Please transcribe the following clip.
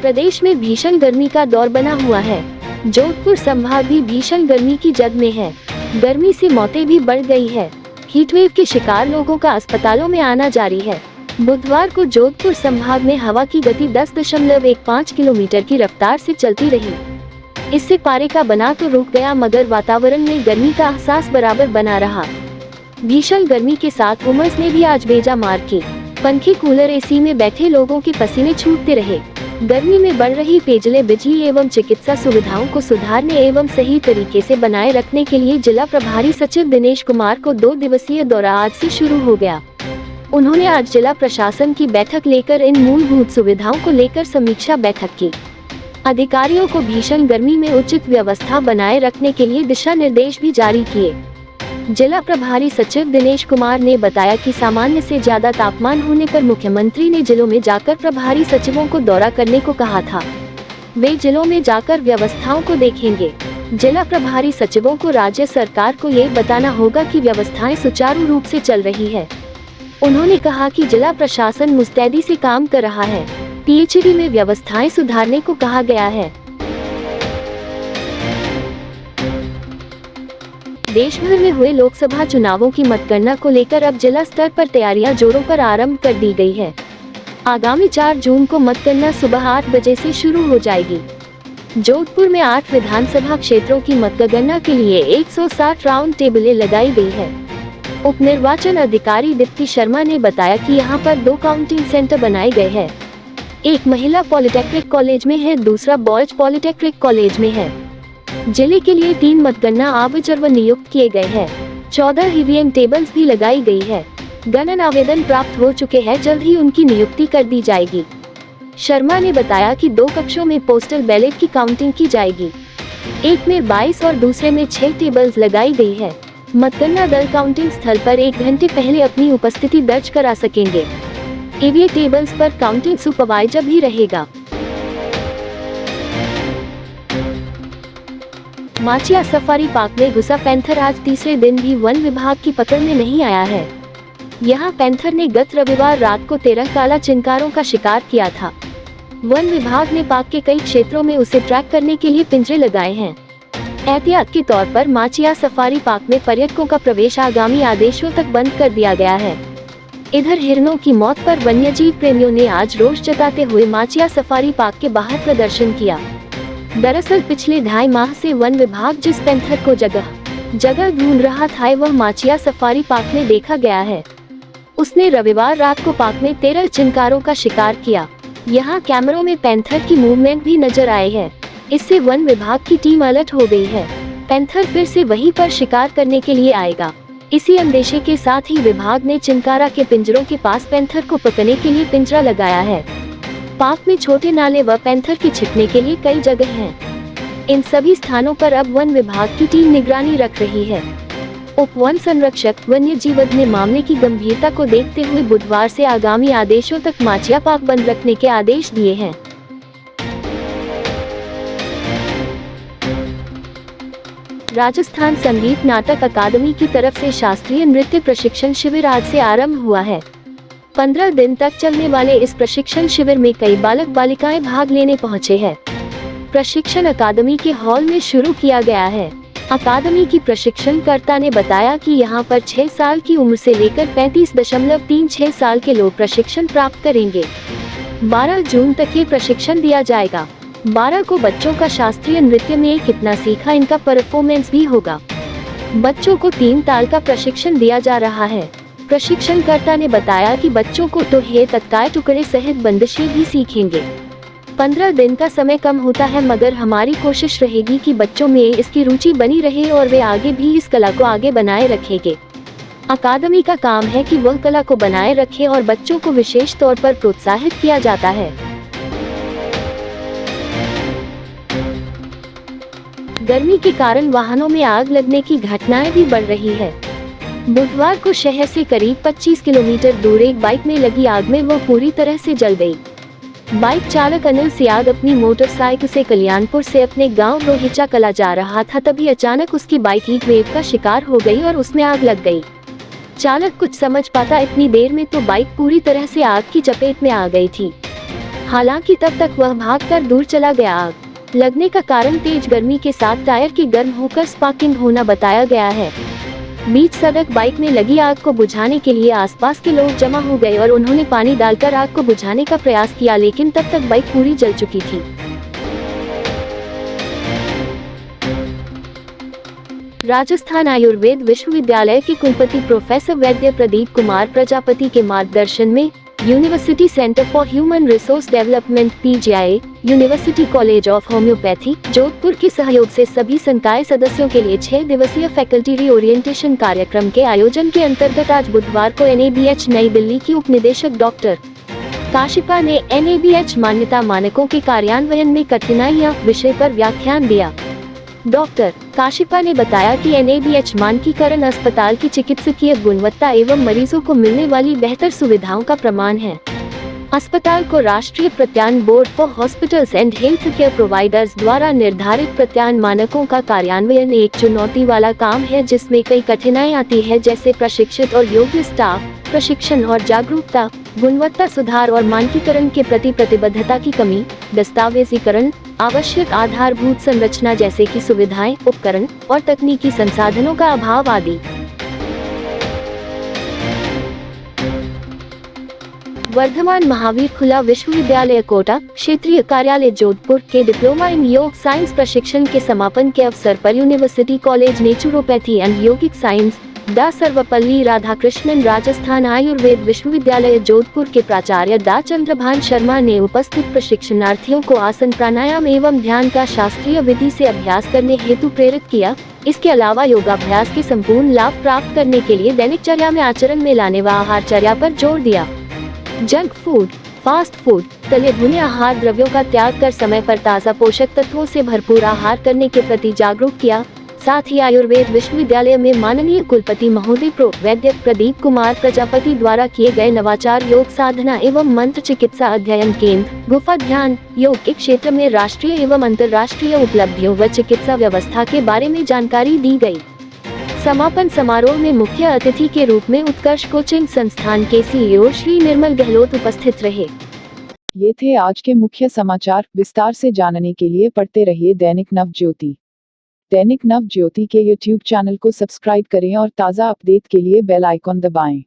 प्रदेश में भीषण गर्मी का दौर बना हुआ है। जोधपुर संभाग भी भीषण गर्मी की जद में है। गर्मी से मौतें भी बढ़ गई है। हीटवेव के शिकार लोगों का अस्पतालों में आना जारी है। बुधवार को जोधपुर संभाग में हवा की गति 10.15 किलोमीटर की रफ्तार से चलती रही। इससे पारे का बना तो रुक गया, मगर वातावरण में गर्मी का एहसास बराबर बना रहा। भीषण गर्मी के साथ उमस ने भी आज बेजा मार की। पंखे, कूलर, एसी में बैठे लोगों के पसीने छूटते रहे। गर्मी में बढ़ रही पेयजल, बिजली एवं चिकित्सा सुविधाओं को सुधारने एवं सही तरीके से बनाए रखने के लिए जिला प्रभारी सचिव दिनेश कुमार को 2 दिवसीय दौरा आज से शुरू हो गया। उन्होंने आज जिला प्रशासन की बैठक लेकर इन मूलभूत सुविधाओं को लेकर समीक्षा बैठक की। अधिकारियों को भीषण गर्मी में उचित व्यवस्था बनाए रखने के लिए दिशा निर्देश भी जारी किए। जिला प्रभारी सचिव दिनेश कुमार ने बताया कि सामान्य से ज्यादा तापमान होने पर मुख्यमंत्री ने जिलों में जाकर प्रभारी सचिवों को दौरा करने को कहा था। वे जिलों में जाकर व्यवस्थाओं को देखेंगे। जिला प्रभारी सचिवों को राज्य सरकार को ये बताना होगा कि व्यवस्थाएं सुचारू रूप से चल रही है। उन्होंने कहा कि जिला प्रशासन मुस्तैदी से काम कर रहा है। पीएचडी में व्यवस्थाएं सुधारने को कहा गया है। देश भर में हुए लोकसभा चुनावों की मतगणना को लेकर अब जिला स्तर पर तैयारियां जोरों पर आरंभ कर दी गई है। आगामी 4 जून को मतगणना सुबह 8 बजे से शुरू हो जाएगी। जोधपुर में 8 विधानसभा क्षेत्रों की मतगणना के लिए 160 राउंड टेबलें लगाई गई है। उप निर्वाचन अधिकारी दीप्ति शर्मा ने बताया कि यहां पर 2 काउंटिंग सेंटर बनाए गए हैं। एक महिला पॉलिटेक्निक कॉलेज में है, दूसरा बॉयज पॉलिटेक्निक कॉलेज में है। जिले के लिए 3 मतगणना ऑब्जर्वर नियुक्त किए गए हैं। 14 ईवीएम टेबल्स भी लगाई गई है। गणन आवेदन प्राप्त हो चुके हैं, जल्द ही उनकी नियुक्ति कर दी जाएगी। शर्मा ने बताया कि 2 कक्षों में पोस्टल बैलेट की काउंटिंग की जाएगी। एक में 22 और दूसरे में 6 टेबल्स लगाई गई है। मतगणना दल काउंटिंग स्थल पर 1 घंटे पहले अपनी उपस्थिति दर्ज करा सकेंगे। ईवीएम टेबल्स पर काउंटिंग सुपरवाइजर भी रहेगा। माचिया सफारी पार्क में घुसा पैंथर आज तीसरे दिन भी वन विभाग की पकड़ में नहीं आया है। यहां पैंथर ने गत रविवार रात को 13 काला चिंकारों का शिकार किया था। वन विभाग ने पार्क के कई क्षेत्रों में उसे ट्रैक करने के लिए पिंजरे लगाए हैं। एहतियात के तौर पर माचिया सफारी पार्क में पर्यटकों का प्रवेश आगामी आदेशों तक बंद कर दिया गया है। इधर हिरणों की मौत पर वन्यजीव प्रेमियों ने आज रोष जताते हुए माचिया सफारी पार्क के बाहर प्रदर्शन किया। दरअसल पिछले 2.5 माह से वन विभाग जिस पैंथर को जगह ढूंढ रहा था, वह माचिया सफारी पार्क में देखा गया है। उसने रविवार रात को पार्क में 13 चिंकारों का शिकार किया। यहाँ कैमरों में पैंथर की मूवमेंट भी नजर आए हैं। इससे वन विभाग की टीम अलर्ट हो गई है। पैंथर फिर से वहीं पर शिकार करने के लिए आएगा। इसी अंदेशे के साथ ही विभाग ने चिंकारा के पिंजरों के पास पैंथर को पकड़ने के लिए पिंजरा लगाया है। पार्क में छोटे नाले व पैंथर के छिपने के लिए कई जगह हैं। इन सभी स्थानों पर अब वन विभाग की टीम निगरानी रख रही है। उप वन संरक्षक वन्यजीव ने मामले की गंभीरता को देखते हुए बुधवार से आगामी आदेशों तक माचिया पार्क बंद रखने के आदेश दिए हैं। राजस्थान संगीत नाटक अकादमी की तरफ से शास्त्रीय नृत्य प्रशिक्षण शिविर आज से आरंभ हुआ है। 15 दिन तक चलने वाले इस प्रशिक्षण शिविर में कई बालक बालिकाएं भाग लेने पहुंचे हैं। प्रशिक्षण अकादमी के हॉल में शुरू किया गया है। अकादमी की प्रशिक्षणकर्ता ने बताया कि यहां पर 6 साल की उम्र से लेकर 35.36 साल के लोग प्रशिक्षण प्राप्त करेंगे। 12 जून तक ये प्रशिक्षण दिया जाएगा। 12 को बच्चों का शास्त्रीय नृत्य में कितना सीखा, इनका परफॉर्मेंस भी होगा। बच्चों को 3 ताल का प्रशिक्षण दिया जा रहा है। प्रशिक्षणकर्ता ने बताया कि बच्चों को तो हे तत्काय टुकड़े सहित बंदिशें भी सीखेंगे। 15 दिन का समय कम होता है, मगर हमारी कोशिश रहेगी कि बच्चों में इसकी रुचि बनी रहे और वे आगे भी इस कला को आगे बनाए रखेंगे। अकादमी का काम है कि वह कला को बनाए रखे और बच्चों को विशेष तौर पर प्रोत्साहित किया जाता है। गर्मी के कारण वाहनों में आग लगने की घटनाएं भी बढ़ रही है। बुधवार को शहर से करीब 25 किलोमीटर दूर एक बाइक में लगी आग में वह पूरी तरह से जल गई। बाइक चालक अनिल सियाग अपनी मोटरसाइकिल से कल्याणपुर से अपने गांव रोहिचा कला जा रहा था, तभी अचानक उसकी बाइक हीट वेव का शिकार हो गई और उसमें आग लग गई। चालक कुछ समझ पाता इतनी देर में तो बाइक पूरी तरह से आग की चपेट में आ गई थी। हालांकि तब तक वह भागकर दूर चला गया। आग लगने का कारण तेज गर्मी के साथ टायर के गर्म होकर स्पार्किंग होना बताया गया है। बीच सड़क बाइक में लगी आग को बुझाने के लिए आसपास के लोग जमा हो गए और उन्होंने पानी डालकर आग को बुझाने का प्रयास किया, लेकिन तब तक बाइक पूरी जल चुकी थी। राजस्थान आयुर्वेद विश्वविद्यालय के कुलपति प्रोफेसर वैद्य प्रदीप कुमार प्रजापति के मार्गदर्शन में university centre for human resource development (PGI), university college of homeopathy Jodhpur के सहयोग से सभी संकाय सदस्यों के लिए 6 दिवसीय फैकल्टी रीओरिएंटेशन कार्यक्रम के आयोजन के अंतर्गत आज बुधवार को NABH नई दिल्ली की उप निदेशक डॉक्टर काशिपा ने NABH मान्यता मानकों के कार्यान्वयन में कठिनाइयां विषय पर व्याख्यान दिया। डॉक्टर काशिपा ने बताया कि NABH मानकीकरण अस्पताल की चिकित्सकीय गुणवत्ता एवं मरीजों को मिलने वाली बेहतर सुविधाओं का प्रमाण है। अस्पताल को राष्ट्रीय प्रत्यान board for hospitals and health care providers द्वारा निर्धारित प्रत्यान मानकों का कार्यान्वयन एक चुनौती वाला काम है, जिसमें कई कठिनाई आती है, जैसे प्रशिक्षित और योग्य स्टाफ, प्रशिक्षण और जागरूकता, गुणवत्ता सुधार और मानकीकरण के प्रति प्रतिबद्धता की कमी, दस्तावेजीकरण, आवश्यक आधारभूत संरचना जैसे कि सुविधाएं, उपकरण और तकनीकी संसाधनों का अभाव आदि। वर्धमान महावीर खुला विश्वविद्यालय कोटा क्षेत्रीय कार्यालय जोधपुर के डिप्लोमा इन योग साइंस प्रशिक्षण के समापन के अवसर पर university college naturopathy and yogic science डा सर्वपल्ली राधाकृष्णन राजस्थान आयुर्वेद विश्वविद्यालय जोधपुर के प्राचार्य डा चंद्रभान शर्मा ने उपस्थित प्रशिक्षणार्थियों को आसन प्राणायाम एवं ध्यान का शास्त्रीय विधि से अभ्यास करने हेतु प्रेरित किया। इसके अलावा योगाभ्यास के संपूर्ण लाभ प्राप्त करने के लिए दैनिकचर्या में आचरण में लाने व आहारचर्या पर जोर दिया। जंक फूड, फास्ट फूड, तले भुने आहार द्रव्यों का त्याग कर समय पर ताज़ा पोषक तत्वों से भरपूर आहार करने के प्रति जागरूक किया। साथ ही आयुर्वेद विश्वविद्यालय में माननीय कुलपति महोदय प्रो वैद्य प्रदीप कुमार प्रजापति द्वारा किए गए नवाचार योग साधना एवं मंत्र चिकित्सा अध्ययन केंद्र गुफा ध्यान योग के क्षेत्र में राष्ट्रीय एवं अंतर्राष्ट्रीय उपलब्धियों व चिकित्सा व्यवस्था के बारे में जानकारी दी गई। समापन समारोह में मुख्य अतिथि के रूप में उत्कर्ष कोचिंग संस्थान के CEO श्री निर्मल गहलोत उपस्थित रहे। ये थे आज के मुख्य समाचार। विस्तार से जानने के लिए पढ़ते रहिए दैनिक नव ज्योति। दैनिक नव ज्योति के YouTube चैनल को सब्सक्राइब करें और ताज़ा अपडेट के लिए बेल आइकॉन दबाएं।